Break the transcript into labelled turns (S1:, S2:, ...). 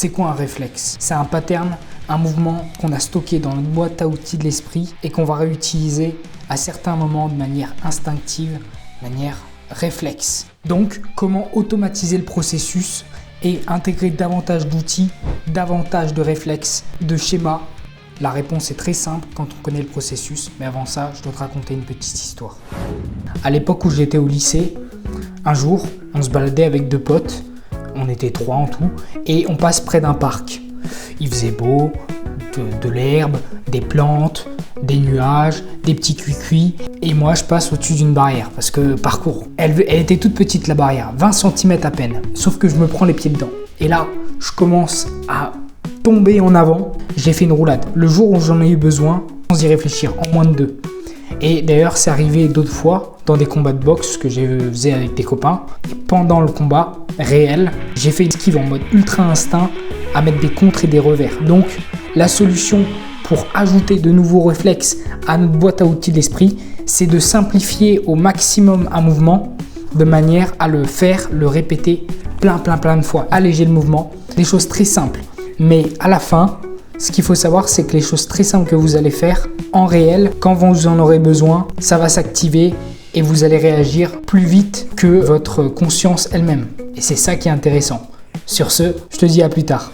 S1: C'est quoi un réflexe? C'est un pattern, un mouvement qu'on a stocké dans notre boîte à outils de l'esprit et qu'on va réutiliser à certains moments de manière instinctive, de manière réflexe. Donc, comment automatiser le processus et intégrer davantage d'outils, davantage de réflexes, de schémas? La réponse est très simple quand on connaît le processus, mais avant ça, je dois te raconter une petite histoire. À l'époque où j'étais au lycée, un jour, on se baladait avec deux potes, on était 3 en tout, et on passe près d'un parc. Il faisait beau, de l'herbe, des plantes, des nuages, des petits cuicuis, et moi je passe au-dessus d'une barrière, parce que parcours. Elle était toute petite la barrière, 20 cm à peine, sauf que je me prends les pieds dedans. Et là, je commence à tomber en avant, j'ai fait une roulade. Le jour où j'en ai eu besoin, sans y réfléchir, en moins de 2. Et d'ailleurs, c'est arrivé d'autres fois dans des combats de boxe que je faisais avec des copains. Et pendant le combat réel, j'ai fait une esquive en mode ultra instinct à mettre des contres et des revers. Donc, la solution pour ajouter de nouveaux réflexes à notre boîte à outils d'esprit, c'est de simplifier au maximum un mouvement de manière à le faire, le répéter plein de fois. Alléger le mouvement, des choses très simples. Mais à la fin, ce qu'il faut savoir, c'est que les choses très simples que vous allez faire, en réel, quand vous en aurez besoin, ça va s'activer et vous allez réagir plus vite que votre conscience elle-même. Et c'est ça qui est intéressant. Sur ce, je te dis à plus tard.